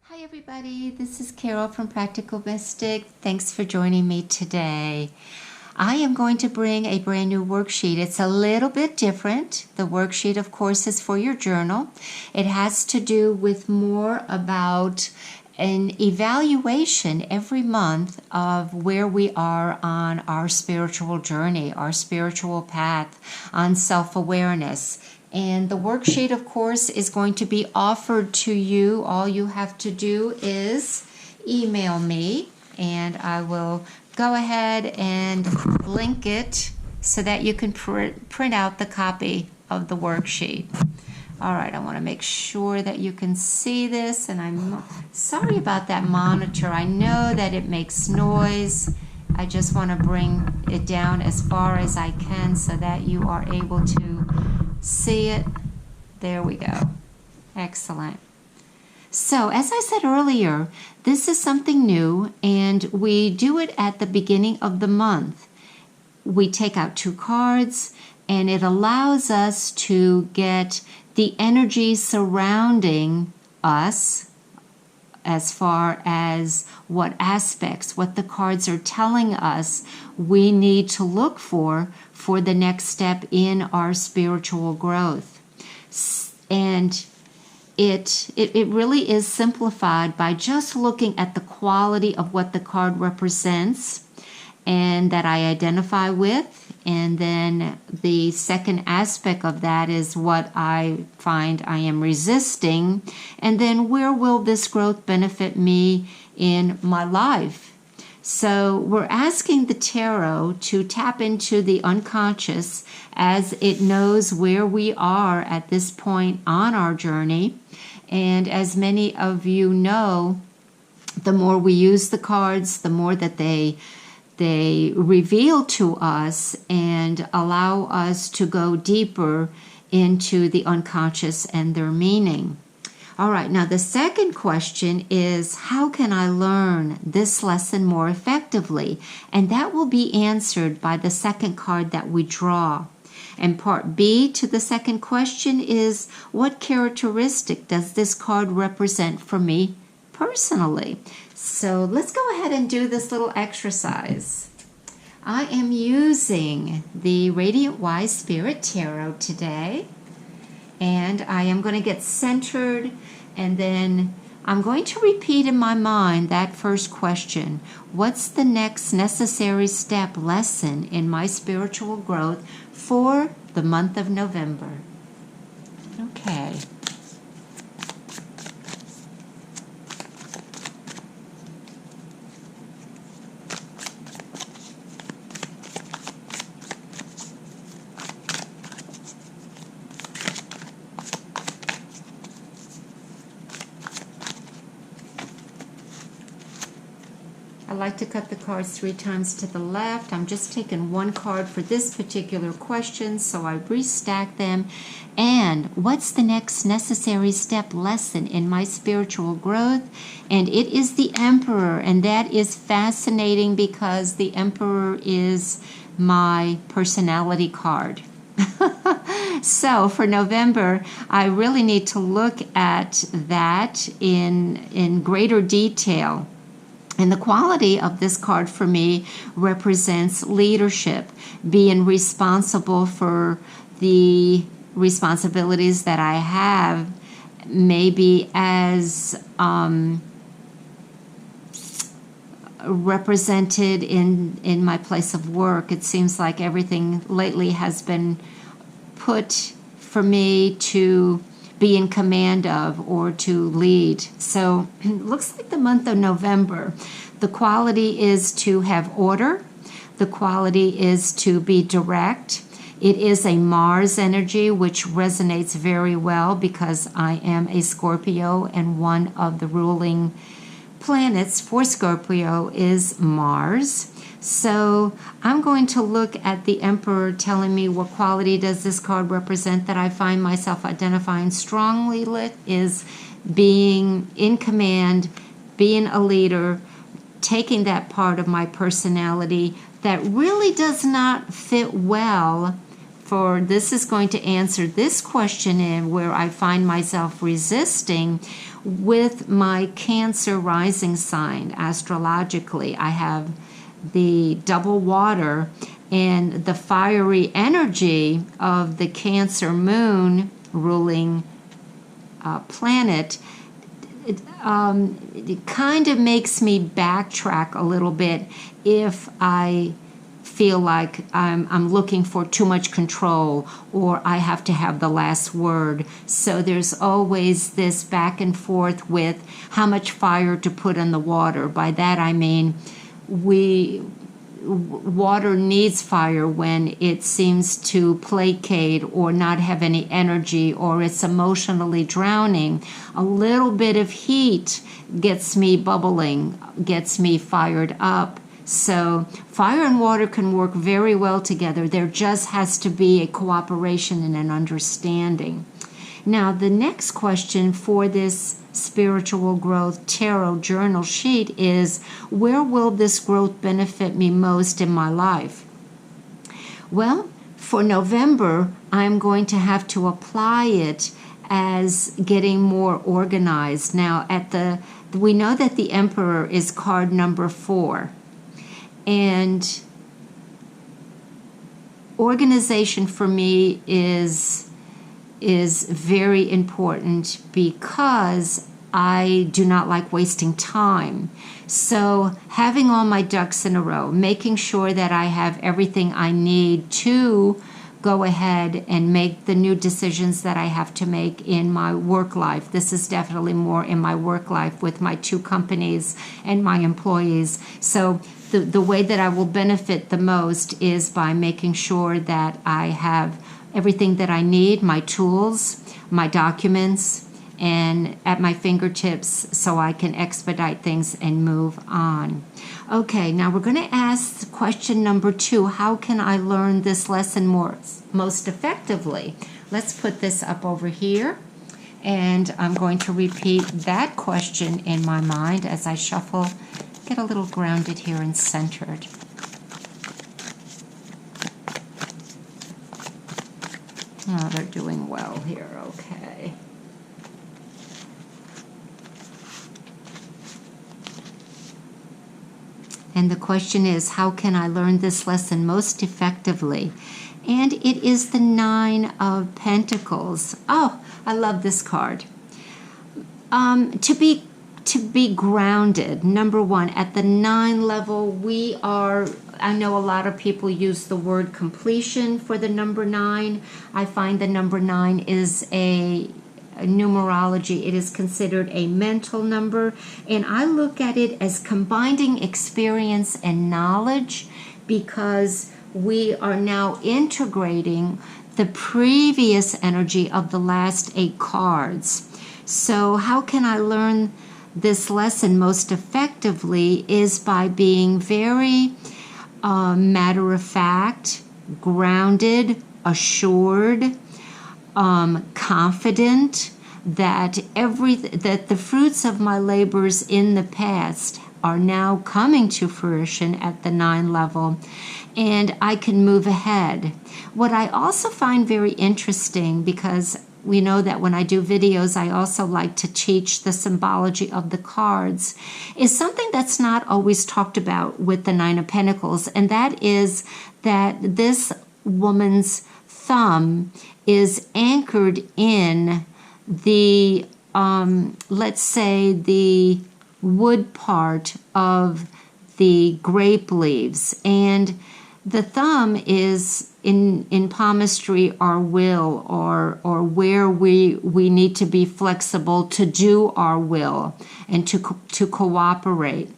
Hi everybody, this is Carol from Practical Mystic. Thanks for joining me today. I am going to bring a brand new worksheet. It's a little bit different. The worksheet, of course, is for your journal. It has to do with more about an evaluation every month of where we are on our spiritual journey, our spiritual path, on self-awareness. And the worksheet, of course, is going to be offered to you. All you have to do is email me, and I will go ahead and link it so that you can print out the copy of the worksheet. All right, I want to make sure that you can see this, and I'm sorry about that monitor. I know that it makes noise. I just want to bring it down as far as I can so that you are able to see it. There we go. Excellent. So, as I said earlier, this is something new, and we do it at the beginning of the month. We take out 2 cards, and it allows us to get the energy surrounding us as far as what aspects, what the cards are telling us we need to look for the next step in our spiritual growth. And it really is simplified by just looking at the quality of what the card represents and that I identify with. And then the second aspect of that is what I find I am resisting. And then where will this growth benefit me in my life? So we're asking the tarot to tap into the unconscious as it knows where we are at this point on our journey. And as many of you know, the more we use the cards, the more that they reveal to us and allow us to go deeper into the unconscious and their meaning. All right, now the second question is, how can I learn this lesson more effectively? And that will be answered by the second card that we draw. And part B to the second question is, what characteristic does this card represent for me personally? So let's go ahead and do this little exercise. I am using the Radiant Wise Spirit Tarot today, and I am going to get centered, and then I'm going to repeat in my mind that first question. What's the next necessary step lesson in my spiritual growth for the month of November? Okay. I like to cut the cards 3 times to the left. I'm just taking 1 card for this particular question, so I restack them. And what's the next necessary step lesson in my spiritual growth? And it is the Emperor, and that is fascinating because the Emperor is my personality card. So for November, I really need to look at that in greater detail. And the quality of this card for me represents leadership, being responsible for the responsibilities that I have, maybe as represented in my place of work. It seems like everything lately has been put for me to be in command of or to lead. So it looks like the month of November, the quality is to have order. The quality is to be direct. It is a Mars energy, which resonates very well because I am a Scorpio, and one of the ruling planets for Scorpio is Mars. So I'm going to look at the Emperor telling me what quality does this card represent that I find myself identifying strongly with is being in command, being a leader, taking that part of my personality that really does not fit well for this is going to answer this question in where I find myself resisting with my Cancer rising sign. Astrologically, I have the double water and the fiery energy of the Cancer moon ruling planet. It kind of makes me backtrack a little bit if I feel like I'm looking for too much control or I have to have the last word. So there's always this back and forth with how much fire to put in the water. By that I mean water needs fire when it seems to placate or not have any energy or it's emotionally drowning. A little bit of heat gets me bubbling, gets me fired up. So fire and water can work very well together. There just has to be a cooperation and an understanding. Now, the next question for this Spiritual Growth Tarot Journal sheet is, where will this growth benefit me most in my life? Well, for November, I'm going to have to apply it as getting more organized. Now, we know that the Emperor is card number 4. And organization for me is very important because I do not like wasting time. So having all my ducks in a row, making sure that I have everything I need to go ahead and make the new decisions that I have to make in my work life. This is definitely more in my work life with my 2 companies and my employees. So the way that I will benefit the most is by making sure that I have everything that I need, my tools, my documents, and at my fingertips so I can expedite things and move on. Okay, now we're going to ask question number 2. How can I learn this lesson most effectively? Let's put this up over here. And I'm going to repeat that question in my mind as I shuffle, get a little grounded here and centered. Oh, they're doing well here, okay. And the question is, how can I learn this lesson most effectively? And it is the 9 of Pentacles. Oh, I love this card. To be grounded, number 1, at the 9 level, we are, I know a lot of people use the word completion for the number 9. I find the number 9 is a numerology. It is considered a mental number, and I look at it as combining experience and knowledge because we are now integrating the previous energy of the last 8 cards. So how can I learn this lesson most effectively is by being very matter of fact, grounded, assured, confident that the fruits of my labors in the past are now coming to fruition at the 9 level, and I can move ahead. What I also find very interesting, because we know that when I do videos, I also like to teach the symbology of the cards, is something that's not always talked about with the 9 of Pentacles, and that is that this woman's thumb is anchored in the, let's say, the wood part of the grape leaves. And the thumb is in palmistry our will, or where we need to be flexible to do our will and to cooperate.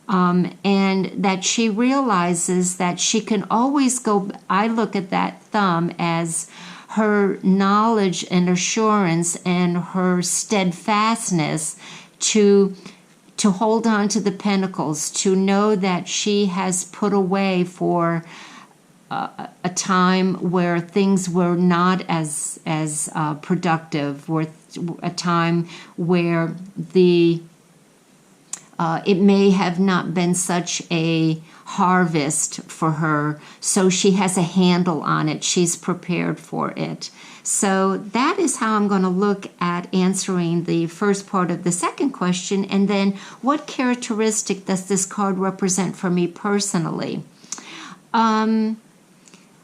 And that she realizes that she can always go, I look at that thumb as her knowledge and assurance and her steadfastness to hold on to the pentacles, to know that she has put away for a time where things were not as productive, or a time where the it may have not been such a harvest for her, so she has a handle on it. She's prepared for it. So that is how I'm going to look at answering the first part of the second question. And then what characteristic does this card represent for me personally?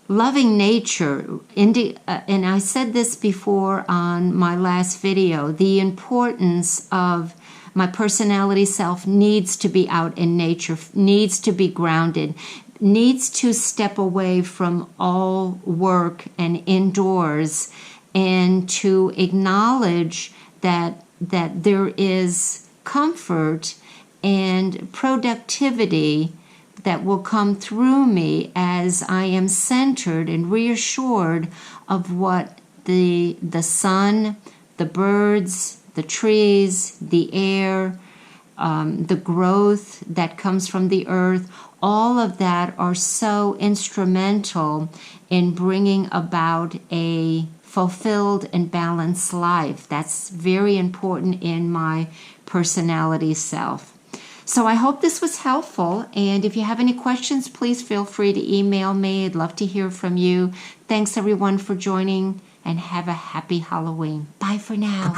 Loving nature, and I said this before on my last video, the importance of my personality self needs to be out in nature, needs to be grounded, needs to step away from all work and indoors, and to acknowledge that there is comfort and productivity that will come through me as I am centered and reassured of what the sun, the birds, the trees, the air, the growth that comes from the earth, all of that are so instrumental in bringing about a fulfilled and balanced life. That's very important in my personality self. So I hope this was helpful, and if you have any questions, please feel free to email me. I'd love to hear from you. Thanks everyone for joining, and have a happy Halloween. Bye for now.